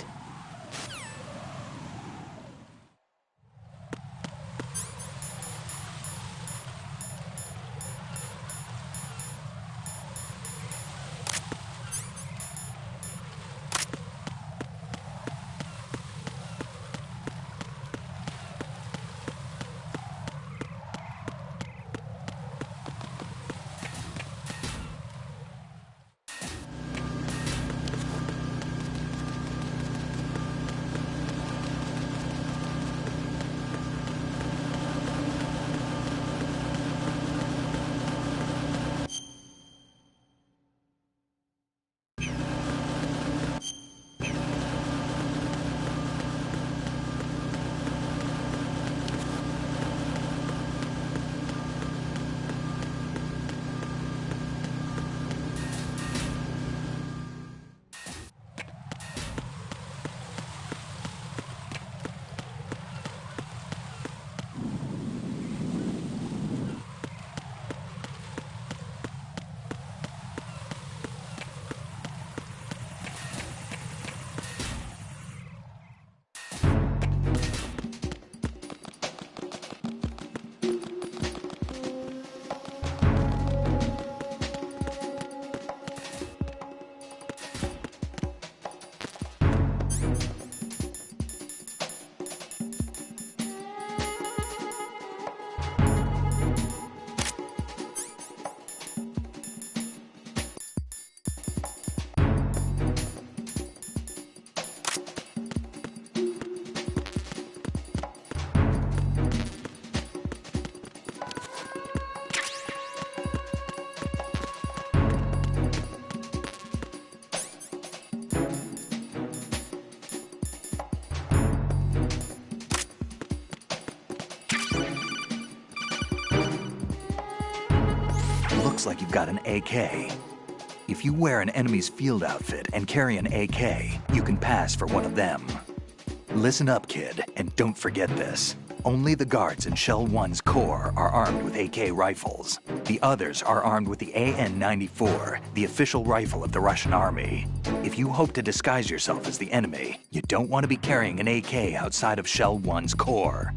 [SPEAKER 5] Looks like you've got an AK. If you wear an enemy's field outfit and carry an AK, you can pass for one of them. Listen up, kid, and don't forget this. Only the guards in Shell 1's core are armed with AK rifles. The others are armed with the AN-94, the official rifle of the Russian army. If you hope to disguise yourself as the enemy, you don't want to be carrying an AK outside of Shell 1's core.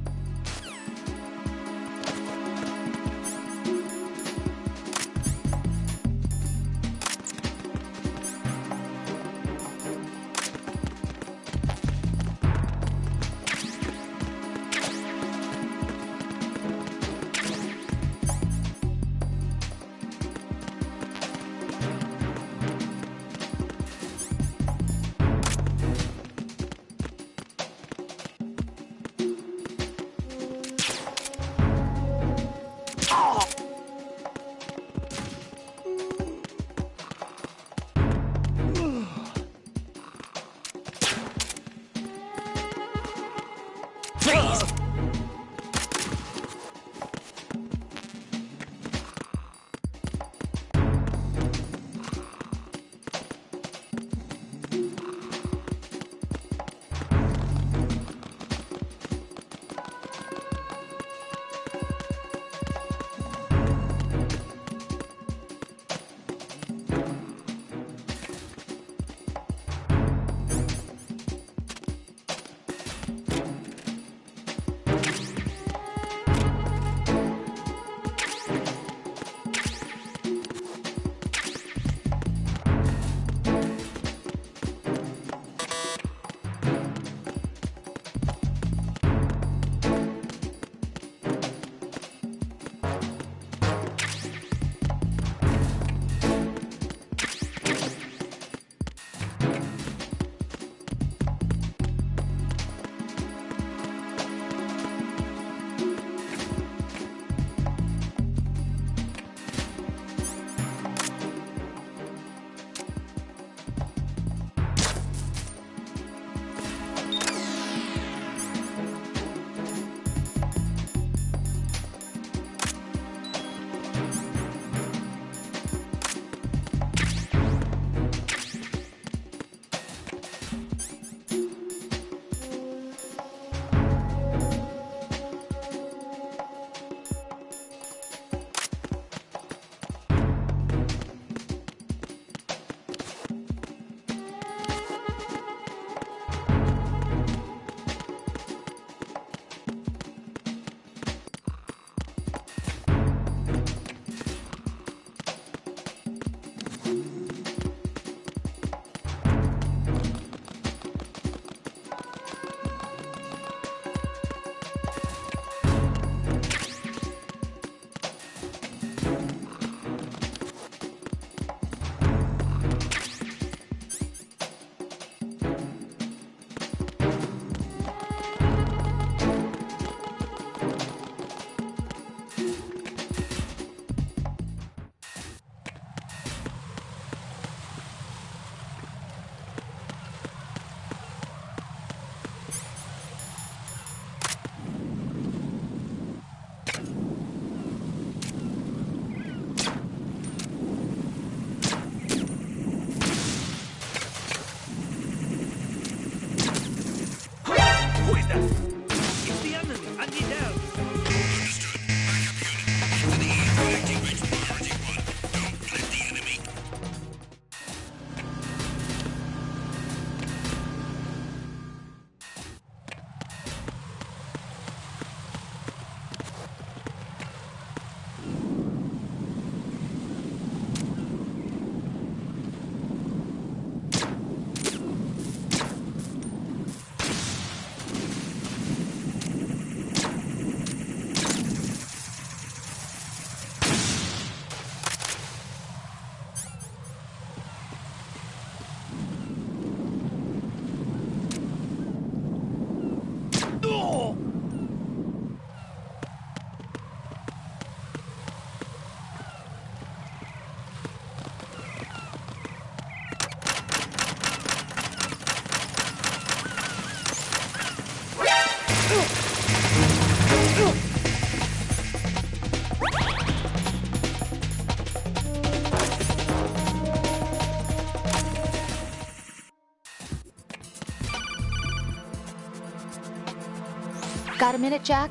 [SPEAKER 1] Got a minute, Jack?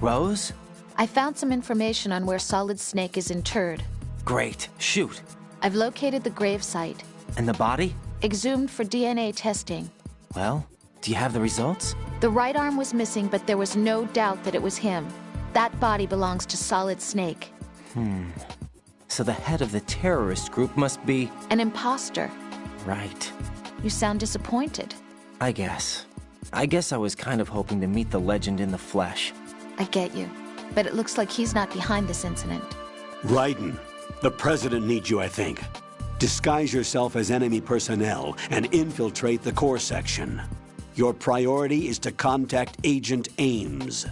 [SPEAKER 2] Rose?
[SPEAKER 1] I found some information on where Solid Snake is interred.
[SPEAKER 2] Great. Shoot.
[SPEAKER 1] I've located the grave site.
[SPEAKER 2] And the body?
[SPEAKER 1] Exhumed for DNA testing.
[SPEAKER 2] Well, do you have the results?
[SPEAKER 1] The right arm was missing, but there was no doubt that it was him. That body belongs to Solid Snake.
[SPEAKER 2] So the head of the terrorist group must be...
[SPEAKER 1] An imposter.
[SPEAKER 2] Right.
[SPEAKER 1] You sound disappointed.
[SPEAKER 2] I guess I was kind of hoping to meet the legend in the flesh.
[SPEAKER 1] I get you. But it looks like he's not behind this incident.
[SPEAKER 6] Raiden, the president needs you, I think. Disguise yourself as enemy personnel and infiltrate the core section. Your priority is to contact Agent Ames.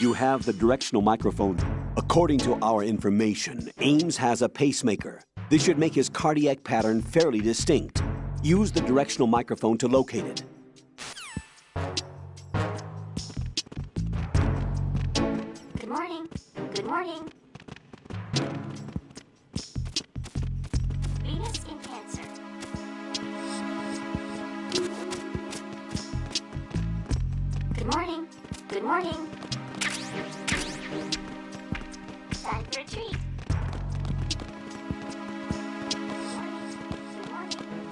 [SPEAKER 6] You have the directional microphone. According to our information, Ames has a pacemaker. This should make his cardiac pattern fairly distinct. Use the directional microphone to locate it.
[SPEAKER 12] Good morning. Good morning. Venus in Cancer. Good morning. Good morning. Time for a treat. Good morning.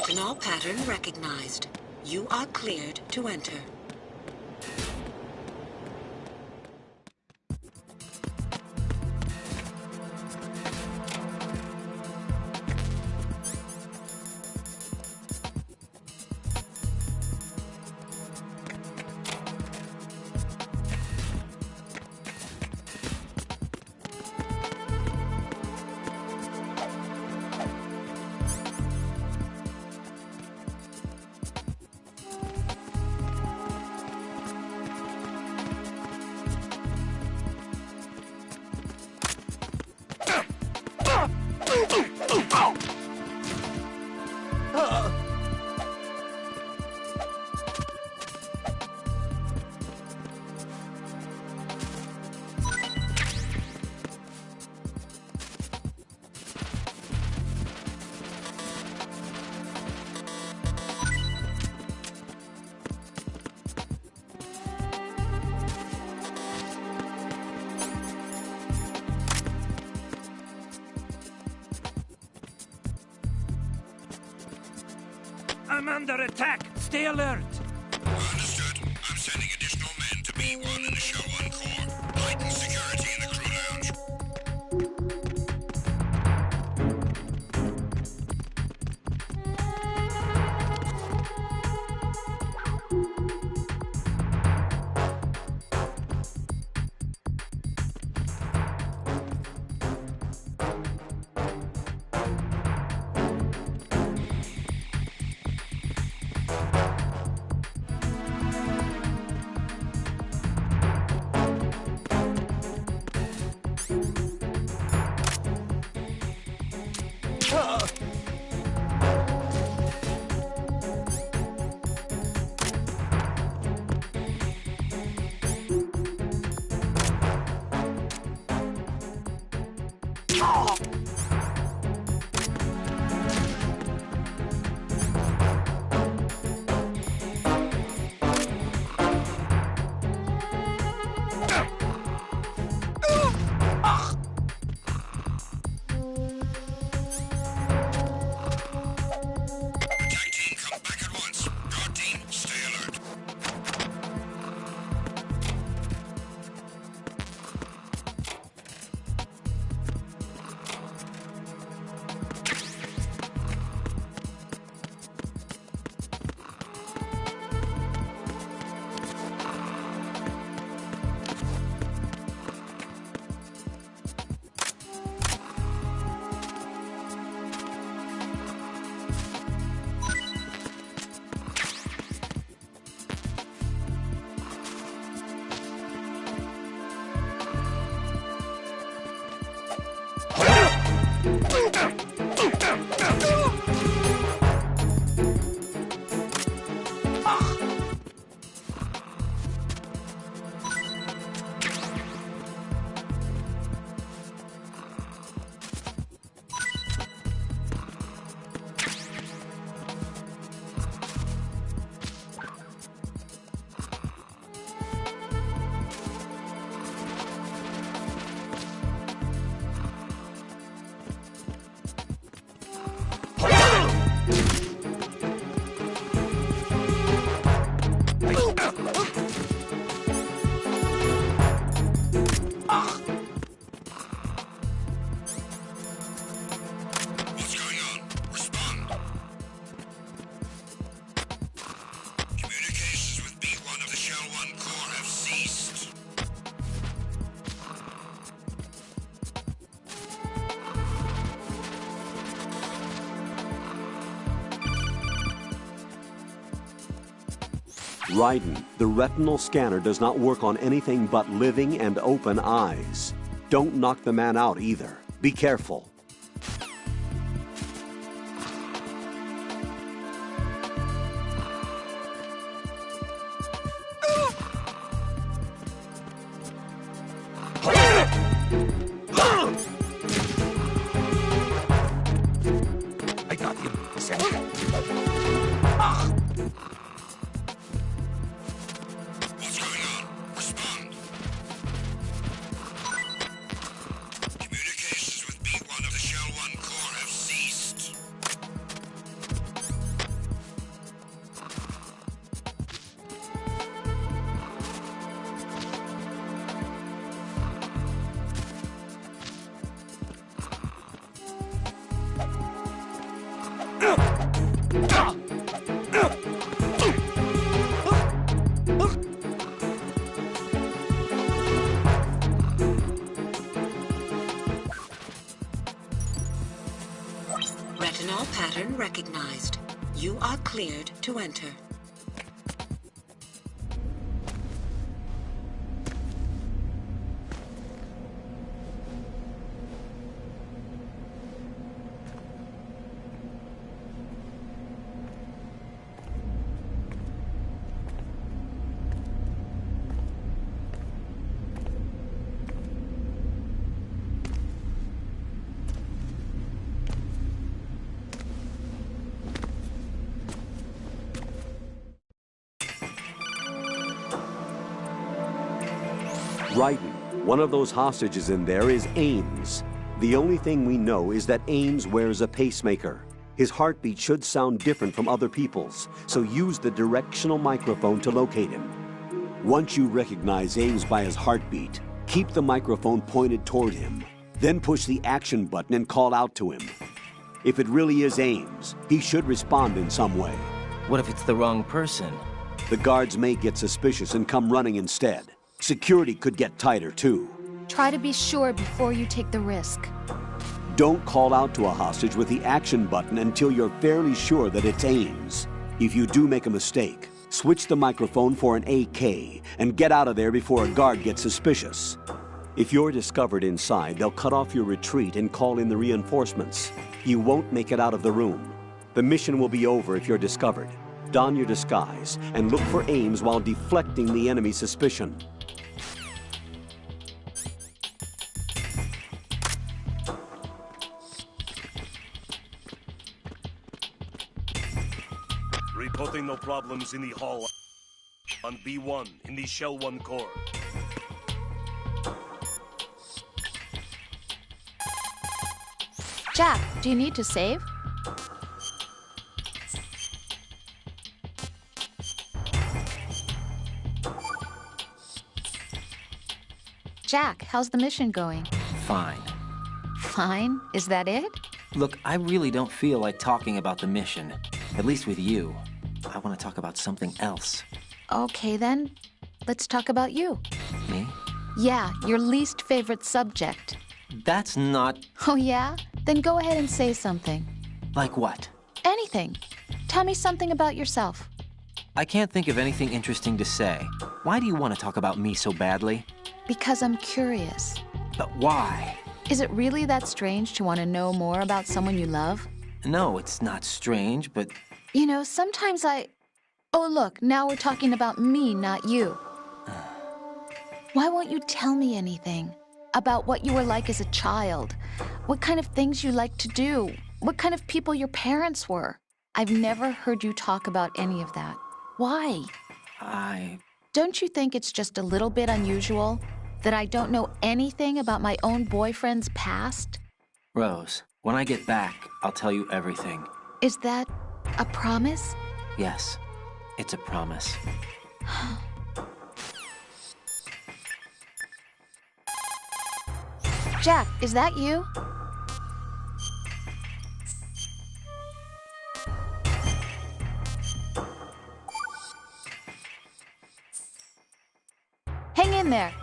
[SPEAKER 13] Retinol pattern recognized. You are cleared to enter.
[SPEAKER 9] I'm under attack. Stay alert.
[SPEAKER 3] Understood. I'm sending additional men to B1 and the Shell 1 core. Heighten security in the crew lounge.
[SPEAKER 6] Raiden, the retinal scanner does not work on anything but living and open eyes. Don't knock the man out either. Be careful.
[SPEAKER 9] I got him.
[SPEAKER 3] What's going on? Respond. Communications with B1 of
[SPEAKER 13] Null pattern recognized. You are cleared to enter.
[SPEAKER 6] Raiden, one of those hostages in there is Ames. The only thing we know is that Ames wears a pacemaker. His heartbeat should sound different from other people's, so use the directional microphone to locate him. Once you recognize Ames by his heartbeat, keep the microphone pointed toward him. Then push the action button and call out to him. If it really is Ames, he should respond in some way.
[SPEAKER 2] What if it's the wrong person?
[SPEAKER 6] The guards may get suspicious and come running instead. Security could get tighter, too.
[SPEAKER 1] Try to be sure before you take the risk.
[SPEAKER 6] Don't call out to a hostage with the action button until you're fairly sure that it's Ames. If you do make a mistake, switch the microphone for an AK and get out of there before a guard gets suspicious. If you're discovered inside, they'll cut off your retreat and call in the reinforcements. You won't make it out of the room. The mission will be over if you're discovered. Don your disguise and look for Ames while deflecting the enemy's suspicion.
[SPEAKER 14] Reporting no problems in the hall on B1 in the Shell 1 core.
[SPEAKER 1] Jack, do you need to save? Jack, how's the mission going?
[SPEAKER 2] Fine.
[SPEAKER 1] Fine? Is that it?
[SPEAKER 2] Look, I really don't feel like talking about the mission. At least with you. I want to talk about something else.
[SPEAKER 1] Okay then, let's talk about you.
[SPEAKER 2] Me?
[SPEAKER 1] Yeah, your least favorite subject.
[SPEAKER 2] That's not...
[SPEAKER 1] Oh yeah? Then go ahead and say something.
[SPEAKER 2] Like what?
[SPEAKER 1] Anything. Tell me something about yourself.
[SPEAKER 2] I can't think of anything interesting to say. Why do you want to talk about me so badly?
[SPEAKER 1] Because I'm curious.
[SPEAKER 2] But why?
[SPEAKER 1] Is it really that strange to want to know more about someone you love?
[SPEAKER 2] No, it's not strange, but...
[SPEAKER 1] You know, sometimes Oh, look, now we're talking about me, not you. Why won't you tell me anything? About what you were like as a child? What kind of things you liked to do? What kind of people your parents were? I've never heard you talk about any of that. Why? Don't you think it's just a little bit unusual that I don't know anything about my own boyfriend's past?
[SPEAKER 2] Rose, when I get back, I'll tell you everything.
[SPEAKER 1] Is that a promise?
[SPEAKER 2] Yes, it's a promise.
[SPEAKER 1] Jack, is that you? Hang in there.